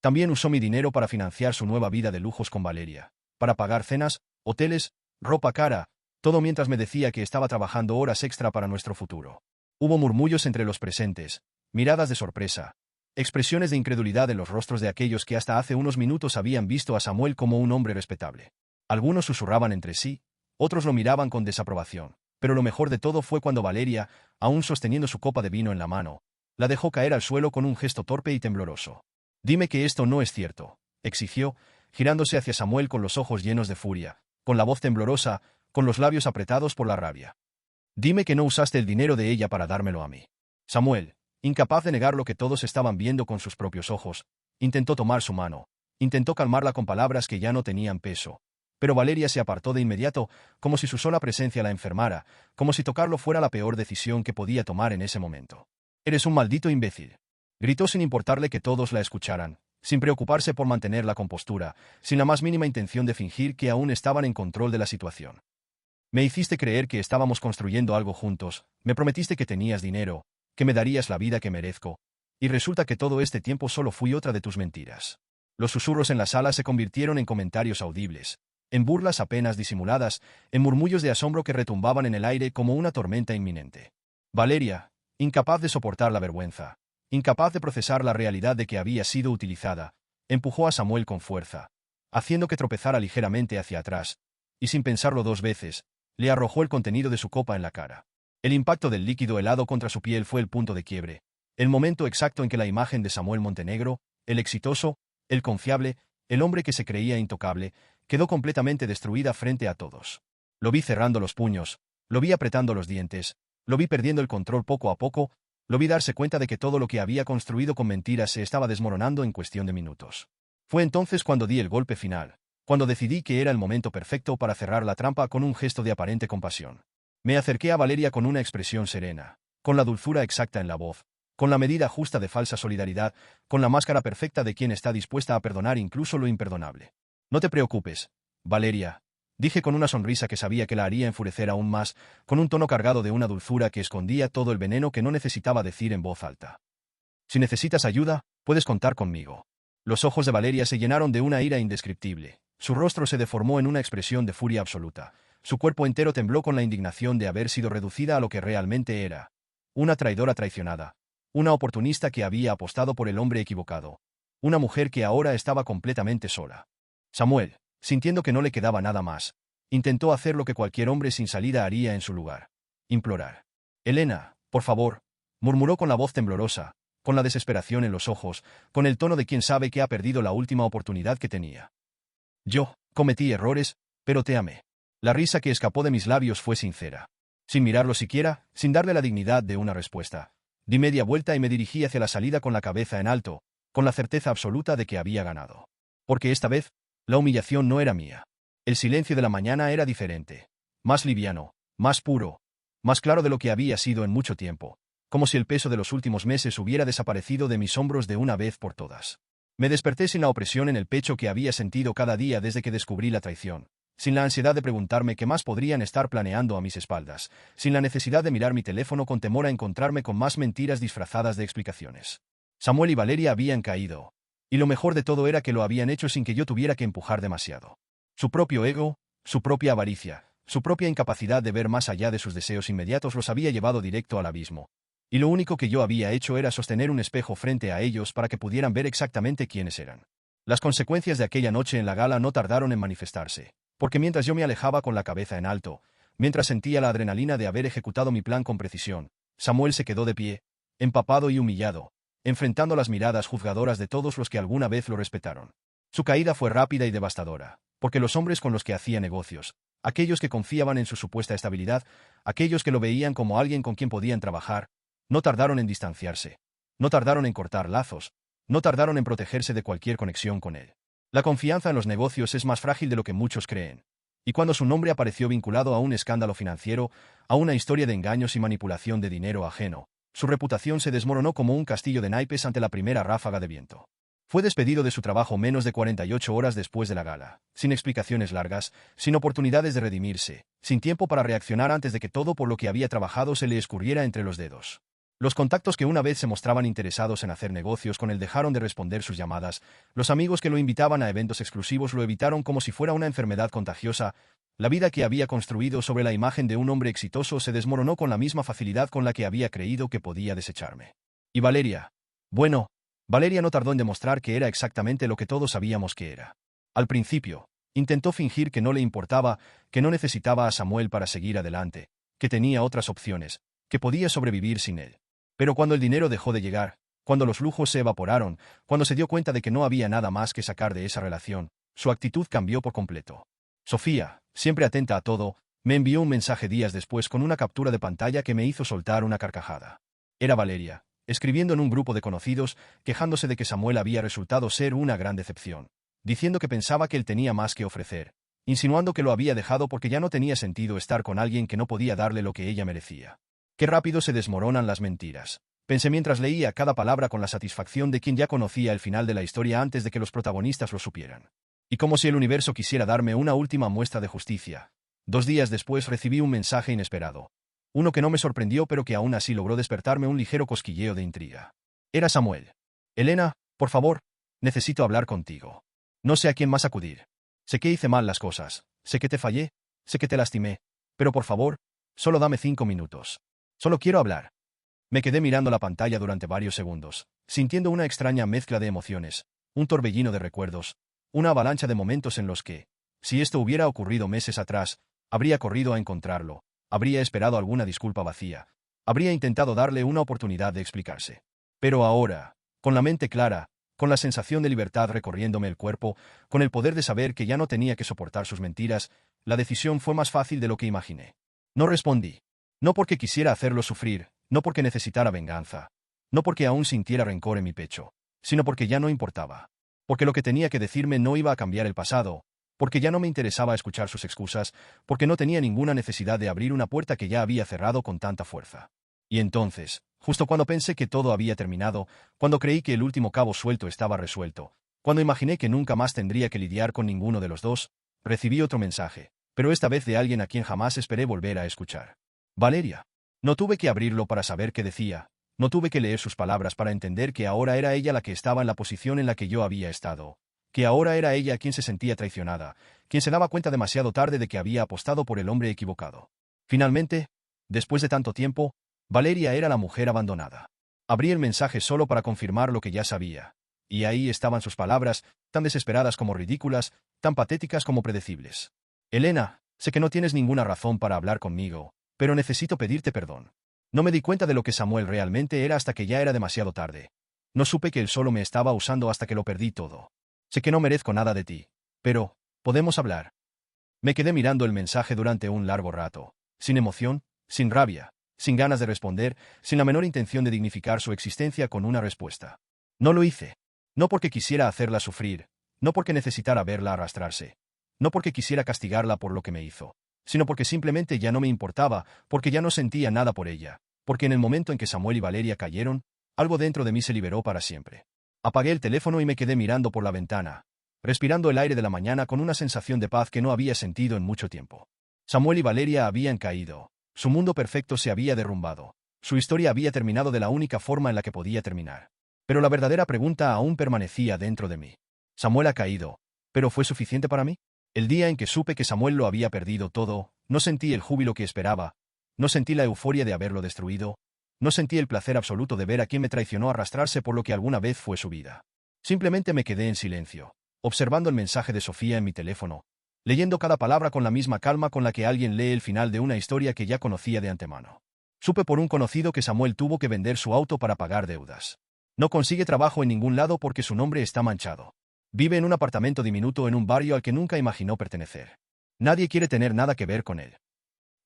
También usó mi dinero para financiar su nueva vida de lujos con Valeria, para pagar cenas, hoteles, ropa cara, todo mientras me decía que estaba trabajando horas extra para nuestro futuro. Hubo murmullos entre los presentes, miradas de sorpresa, expresiones de incredulidad en los rostros de aquellos que hasta hace unos minutos habían visto a Samuel como un hombre respetable. Algunos susurraban entre sí, otros lo miraban con desaprobación, pero lo mejor de todo fue cuando Valeria, aún sosteniendo su copa de vino en la mano, la dejó caer al suelo con un gesto torpe y tembloroso. «Dime que esto no es cierto», exigió, girándose hacia Samuel con los ojos llenos de furia, con la voz temblorosa, con los labios apretados por la rabia. «Dime que no usaste el dinero de ella para dármelo a mí». Samuel, incapaz de negar lo que todos estaban viendo con sus propios ojos, intentó tomar su mano, intentó calmarla con palabras que ya no tenían peso. Pero Valeria se apartó de inmediato, como si su sola presencia la enfermara, como si tocarlo fuera la peor decisión que podía tomar en ese momento. «Eres un maldito imbécil», gritó sin importarle que todos la escucharan, sin preocuparse por mantener la compostura, sin la más mínima intención de fingir que aún estaban en control de la situación. «Me hiciste creer que estábamos construyendo algo juntos, me prometiste que tenías dinero, que me darías la vida que merezco, y resulta que todo este tiempo solo fui otra de tus mentiras». Los susurros en la sala se convirtieron en comentarios audibles, en burlas apenas disimuladas, en murmullos de asombro que retumbaban en el aire como una tormenta inminente. Valeria, incapaz de soportar la vergüenza, incapaz de procesar la realidad de que había sido utilizada, empujó a Samuel con fuerza, haciendo que tropezara ligeramente hacia atrás, y sin pensarlo dos veces, le arrojó el contenido de su copa en la cara. El impacto del líquido helado contra su piel fue el punto de quiebre, el momento exacto en que la imagen de Samuel Montenegro, el exitoso, el confiable, el hombre que se creía intocable, quedó completamente destruida frente a todos. Lo vi cerrando los puños, lo vi apretando los dientes, lo vi perdiendo el control poco a poco, lo vi darse cuenta de que todo lo que había construido con mentiras se estaba desmoronando en cuestión de minutos. Fue entonces cuando di el golpe final, cuando decidí que era el momento perfecto para cerrar la trampa con un gesto de aparente compasión. Me acerqué a Valeria con una expresión serena, con la dulzura exacta en la voz, con la medida justa de falsa solidaridad, con la máscara perfecta de quien está dispuesta a perdonar incluso lo imperdonable. «No te preocupes, Valeria», dije con una sonrisa que sabía que la haría enfurecer aún más, con un tono cargado de una dulzura que escondía todo el veneno que no necesitaba decir en voz alta. «Si necesitas ayuda, puedes contar conmigo». Los ojos de Valeria se llenaron de una ira indescriptible, su rostro se deformó en una expresión de furia absoluta, su cuerpo entero tembló con la indignación de haber sido reducida a lo que realmente era. Una traidora traicionada, una oportunista que había apostado por el hombre equivocado, una mujer que ahora estaba completamente sola. Samuel, sintiendo que no le quedaba nada más, intentó hacer lo que cualquier hombre sin salida haría en su lugar: implorar. «Elena, por favor», murmuró con la voz temblorosa, con la desesperación en los ojos, con el tono de quien sabe que ha perdido la última oportunidad que tenía. «Yo cometí errores, pero te amé». La risa que escapó de mis labios fue sincera. Sin mirarlo siquiera, sin darle la dignidad de una respuesta, di media vuelta y me dirigí hacia la salida con la cabeza en alto, con la certeza absoluta de que había ganado. Porque esta vez, la humillación no era mía. El silencio de la mañana era diferente, más liviano, más puro, más claro de lo que había sido en mucho tiempo, como si el peso de los últimos meses hubiera desaparecido de mis hombros de una vez por todas. Me desperté sin la opresión en el pecho que había sentido cada día desde que descubrí la traición, sin la ansiedad de preguntarme qué más podrían estar planeando a mis espaldas, sin la necesidad de mirar mi teléfono con temor a encontrarme con más mentiras disfrazadas de explicaciones. Samuel y Valeria habían caído, y lo mejor de todo era que lo habían hecho sin que yo tuviera que empujar demasiado. Su propio ego, su propia avaricia, su propia incapacidad de ver más allá de sus deseos inmediatos los había llevado directo al abismo, y lo único que yo había hecho era sostener un espejo frente a ellos para que pudieran ver exactamente quiénes eran. Las consecuencias de aquella noche en la gala no tardaron en manifestarse, porque mientras yo me alejaba con la cabeza en alto, mientras sentía la adrenalina de haber ejecutado mi plan con precisión, Samuel se quedó de pie, empapado y humillado, enfrentando las miradas juzgadoras de todos los que alguna vez lo respetaron. Su caída fue rápida y devastadora, porque los hombres con los que hacía negocios, aquellos que confiaban en su supuesta estabilidad, aquellos que lo veían como alguien con quien podían trabajar, no tardaron en distanciarse, No tardaron en cortar lazos, no tardaron en protegerse de cualquier conexión con él. La confianza en los negocios es más frágil de lo que muchos creen. Y cuando su nombre apareció vinculado a un escándalo financiero, a una historia de engaños y manipulación de dinero ajeno, su reputación se desmoronó como un castillo de naipes ante la primera ráfaga de viento. Fue despedido de su trabajo menos de 48 horas después de la gala, sin explicaciones largas, sin oportunidades de redimirse, sin tiempo para reaccionar antes de que todo por lo que había trabajado se le escurriera entre los dedos. Los contactos que una vez se mostraban interesados en hacer negocios con él dejaron de responder sus llamadas, los amigos que lo invitaban a eventos exclusivos lo evitaron como si fuera una enfermedad contagiosa, la vida que había construido sobre la imagen de un hombre exitoso se desmoronó con la misma facilidad con la que había creído que podía desecharme. Y Valeria. Bueno, Valeria no tardó en demostrar que era exactamente lo que todos sabíamos que era. Al principio, intentó fingir que no le importaba, que no necesitaba a Samuel para seguir adelante, que tenía otras opciones, que podía sobrevivir sin él. Pero cuando el dinero dejó de llegar, cuando los lujos se evaporaron, cuando se dio cuenta de que no había nada más que sacar de esa relación, su actitud cambió por completo. Sofía, siempre atenta a todo, me envió un mensaje días después con una captura de pantalla que me hizo soltar una carcajada. Era Valeria, escribiendo en un grupo de conocidos, quejándose de que Samuel había resultado ser una gran decepción, diciendo que pensaba que él tenía más que ofrecer, insinuando que lo había dejado porque ya no tenía sentido estar con alguien que no podía darle lo que ella merecía. Qué rápido se desmoronan las mentiras. Pensé mientras leía cada palabra con la satisfacción de quien ya conocía el final de la historia antes de que los protagonistas lo supieran. Y como si el universo quisiera darme una última muestra de justicia. 2 días después recibí un mensaje inesperado. Uno que no me sorprendió pero que aún así logró despertarme un ligero cosquilleo de intriga. Era Samuel. Elena, por favor, necesito hablar contigo. No sé a quién más acudir. Sé que hice mal las cosas, sé que te fallé, sé que te lastimé, pero por favor, solo dame 5 minutos. Solo quiero hablar. Me quedé mirando la pantalla durante varios segundos, sintiendo una extraña mezcla de emociones, un torbellino de recuerdos, una avalancha de momentos en los que, si esto hubiera ocurrido meses atrás, habría corrido a encontrarlo, habría esperado alguna disculpa vacía, habría intentado darle una oportunidad de explicarse. Pero ahora, con la mente clara, con la sensación de libertad recorriéndome el cuerpo, con el poder de saber que ya no tenía que soportar sus mentiras, la decisión fue más fácil de lo que imaginé. No respondí. No porque quisiera hacerlo sufrir, no porque necesitara venganza, no porque aún sintiera rencor en mi pecho, sino porque ya no importaba. Porque lo que tenía que decirme no iba a cambiar el pasado, porque ya no me interesaba escuchar sus excusas, porque no tenía ninguna necesidad de abrir una puerta que ya había cerrado con tanta fuerza. Y entonces, justo cuando pensé que todo había terminado, cuando creí que el último cabo suelto estaba resuelto, cuando imaginé que nunca más tendría que lidiar con ninguno de los dos, recibí otro mensaje, pero esta vez de alguien a quien jamás esperé volver a escuchar. Valeria. No tuve que abrirlo para saber qué decía, no tuve que leer sus palabras para entender que ahora era ella la que estaba en la posición en la que yo había estado, que ahora era ella quien se sentía traicionada, quien se daba cuenta demasiado tarde de que había apostado por el hombre equivocado. Finalmente, después de tanto tiempo, Valeria era la mujer abandonada. Abrí el mensaje solo para confirmar lo que ya sabía, y ahí estaban sus palabras, tan desesperadas como ridículas, tan patéticas como predecibles. Elena, sé que no tienes ninguna razón para hablar conmigo, pero necesito pedirte perdón. No me di cuenta de lo que Samuel realmente era hasta que ya era demasiado tarde. No supe que él solo me estaba usando hasta que lo perdí todo. Sé que no merezco nada de ti, pero, ¿podemos hablar? Me quedé mirando el mensaje durante un largo rato, sin emoción, sin rabia, sin ganas de responder, sin la menor intención de dignificar su existencia con una respuesta. No lo hice. No porque quisiera hacerla sufrir, no porque necesitara verla arrastrarse, no porque quisiera castigarla por lo que me hizo, sino porque simplemente ya no me importaba, porque ya no sentía nada por ella, porque en el momento en que Samuel y Valeria cayeron, algo dentro de mí se liberó para siempre. Apagué el teléfono y me quedé mirando por la ventana, respirando el aire de la mañana con una sensación de paz que no había sentido en mucho tiempo. Samuel y Valeria habían caído, su mundo perfecto se había derrumbado, su historia había terminado de la única forma en la que podía terminar. Pero la verdadera pregunta aún permanecía dentro de mí. Samuel ha caído, ¿pero fue suficiente para mí? El día en que supe que Samuel lo había perdido todo, no sentí el júbilo que esperaba, no sentí la euforia de haberlo destruido, no sentí el placer absoluto de ver a quien me traicionó arrastrarse por lo que alguna vez fue su vida. Simplemente me quedé en silencio, observando el mensaje de Sofía en mi teléfono, leyendo cada palabra con la misma calma con la que alguien lee el final de una historia que ya conocía de antemano. Supe por un conocido que Samuel tuvo que vender su auto para pagar deudas. No consigue trabajo en ningún lado porque su nombre está manchado. Vive en un apartamento diminuto en un barrio al que nunca imaginó pertenecer. Nadie quiere tener nada que ver con él.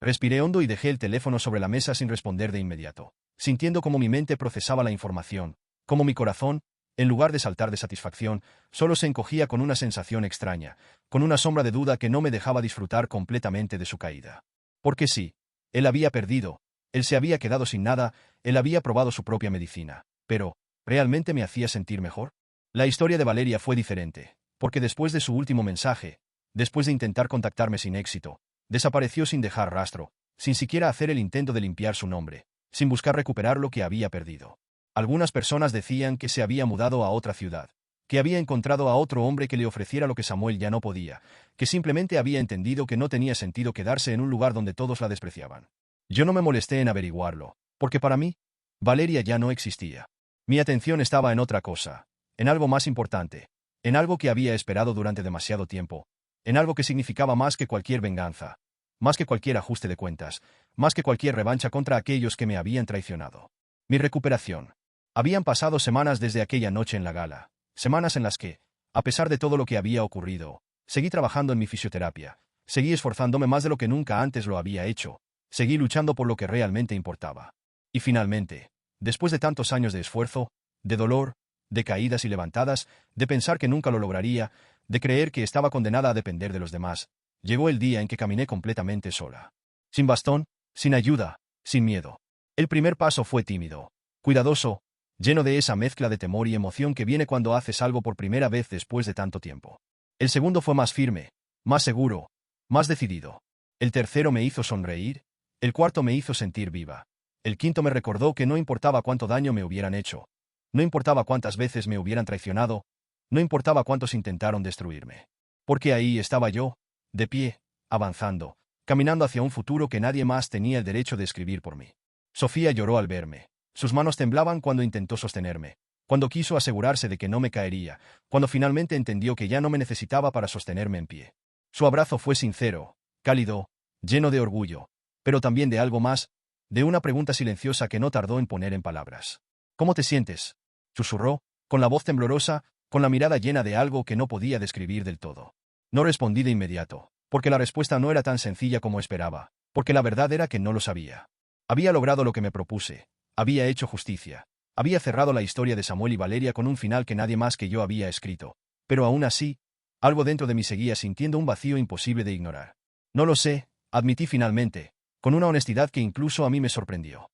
Respiré hondo y dejé el teléfono sobre la mesa sin responder de inmediato, sintiendo cómo mi mente procesaba la información, Como mi corazón, en lugar de saltar de satisfacción, solo se encogía con una sensación extraña, con una sombra de duda que no me dejaba disfrutar completamente de su caída. Porque sí, él había perdido, él se había quedado sin nada, él había probado su propia medicina, pero, ¿realmente me hacía sentir mejor? La historia de Valeria fue diferente, porque después de su último mensaje, después de intentar contactarme sin éxito, desapareció sin dejar rastro, sin siquiera hacer el intento de limpiar su nombre, sin buscar recuperar lo que había perdido. Algunas personas decían que se había mudado a otra ciudad, que había encontrado a otro hombre que le ofreciera lo que Samuel ya no podía, que simplemente había entendido que no tenía sentido quedarse en un lugar donde todos la despreciaban. Yo no me molesté en averiguarlo, porque para mí, Valeria ya no existía. Mi atención estaba en otra cosa, en algo más importante, en algo que había esperado durante demasiado tiempo, en algo que significaba más que cualquier venganza, más que cualquier ajuste de cuentas, más que cualquier revancha contra aquellos que me habían traicionado. Mi recuperación. Habían pasado semanas desde aquella noche en la gala, semanas en las que, a pesar de todo lo que había ocurrido, seguí trabajando en mi fisioterapia, seguí esforzándome más de lo que nunca antes lo había hecho, seguí luchando por lo que realmente importaba. Y finalmente, después de tantos años de esfuerzo, de dolor, de caídas y levantadas, de pensar que nunca lo lograría, de creer que estaba condenada a depender de los demás, llegó el día en que caminé completamente sola. Sin bastón, sin ayuda, sin miedo. El primer paso fue tímido, cuidadoso, lleno de esa mezcla de temor y emoción que viene cuando haces algo por primera vez después de tanto tiempo. El segundo fue más firme, más seguro, más decidido. El tercero me hizo sonreír, el cuarto me hizo sentir viva. El quinto me recordó que no importaba cuánto daño me hubieran hecho, no importaba cuántas veces me hubieran traicionado, no importaba cuántos intentaron destruirme. Porque ahí estaba yo, de pie, avanzando, caminando hacia un futuro que nadie más tenía el derecho de escribir por mí. Sofía lloró al verme. Sus manos temblaban cuando intentó sostenerme, cuando quiso asegurarse de que no me caería, cuando finalmente entendió que ya no me necesitaba para sostenerme en pie. Su abrazo fue sincero, cálido, lleno de orgullo, pero también de algo más, de una pregunta silenciosa que no tardó en poner en palabras. ¿Cómo te sientes?, susurró, con la voz temblorosa, con la mirada llena de algo que no podía describir del todo. No respondí de inmediato, porque la respuesta no era tan sencilla como esperaba, porque la verdad era que no lo sabía. Había logrado lo que me propuse, había hecho justicia, había cerrado la historia de Samuel y Valeria con un final que nadie más que yo había escrito, pero aún así, algo dentro de mí seguía sintiendo un vacío imposible de ignorar. No lo sé, admití finalmente, con una honestidad que incluso a mí me sorprendió.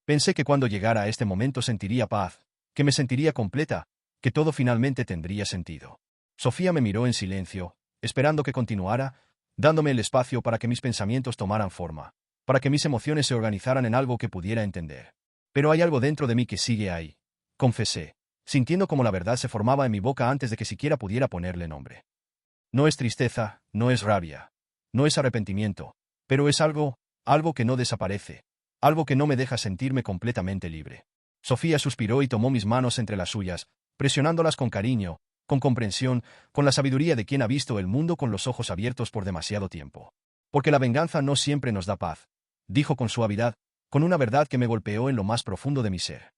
Pensé que cuando llegara a este momento sentiría paz, que me sentiría completa, que todo finalmente tendría sentido. Sofía me miró en silencio, esperando que continuara, dándome el espacio para que mis pensamientos tomaran forma, para que mis emociones se organizaran en algo que pudiera entender. Pero hay algo dentro de mí que sigue ahí, confesé, sintiendo como la verdad se formaba en mi boca antes de que siquiera pudiera ponerle nombre. No es tristeza, no es rabia, no es arrepentimiento, pero es algo que no desaparece, algo que no me deja sentirme completamente libre. Sofía suspiró y tomó mis manos entre las suyas, presionándolas con cariño, con comprensión, con la sabiduría de quien ha visto el mundo con los ojos abiertos por demasiado tiempo. Porque la venganza no siempre nos da paz, dijo con suavidad, con una verdad que me golpeó en lo más profundo de mi ser.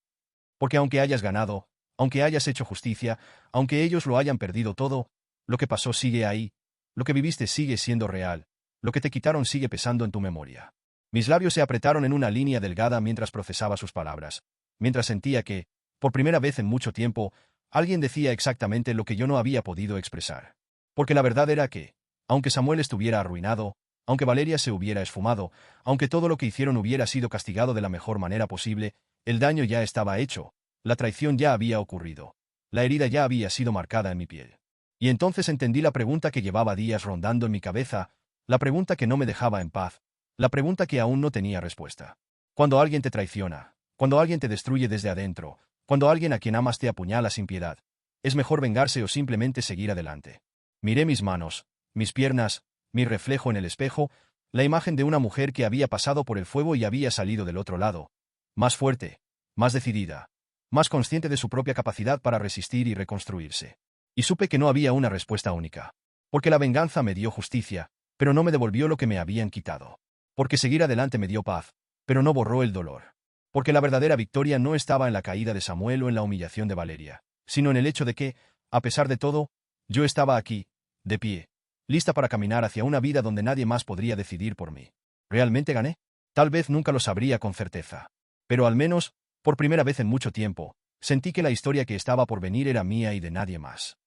Porque aunque hayas ganado, aunque hayas hecho justicia, aunque ellos lo hayan perdido todo, lo que pasó sigue ahí, lo que viviste sigue siendo real, lo que te quitaron sigue pesando en tu memoria. Mis labios se apretaron en una línea delgada mientras procesaba sus palabras, mientras sentía que, por primera vez en mucho tiempo, alguien decía exactamente lo que yo no había podido expresar. Porque la verdad era que, aunque Samuel estuviera arruinado, aunque Valeria se hubiera esfumado, aunque todo lo que hicieron hubiera sido castigado de la mejor manera posible, el daño ya estaba hecho, la traición ya había ocurrido, la herida ya había sido marcada en mi piel. Y entonces entendí la pregunta que llevaba días rondando en mi cabeza, la pregunta que no me dejaba en paz, la pregunta que aún no tenía respuesta. Cuando alguien te traiciona, cuando alguien te destruye desde adentro, cuando alguien a quien amas te apuñala sin piedad, ¿es mejor vengarse o simplemente seguir adelante? Miré mis manos, mis piernas, mi reflejo en el espejo, la imagen de una mujer que había pasado por el fuego y había salido del otro lado, más fuerte, más decidida, más consciente de su propia capacidad para resistir y reconstruirse. Y supe que no había una respuesta única. Porque la venganza me dio justicia, pero no me devolvió lo que me habían quitado. Porque seguir adelante me dio paz, pero no borró el dolor. Porque la verdadera victoria no estaba en la caída de Samuel o en la humillación de Valeria, sino en el hecho de que, a pesar de todo, yo estaba aquí, de pie, lista para caminar hacia una vida donde nadie más podría decidir por mí. ¿Realmente gané? Tal vez nunca lo sabría con certeza. Pero al menos, por primera vez en mucho tiempo, Sentí que la historia que estaba por venir era mía y de nadie más.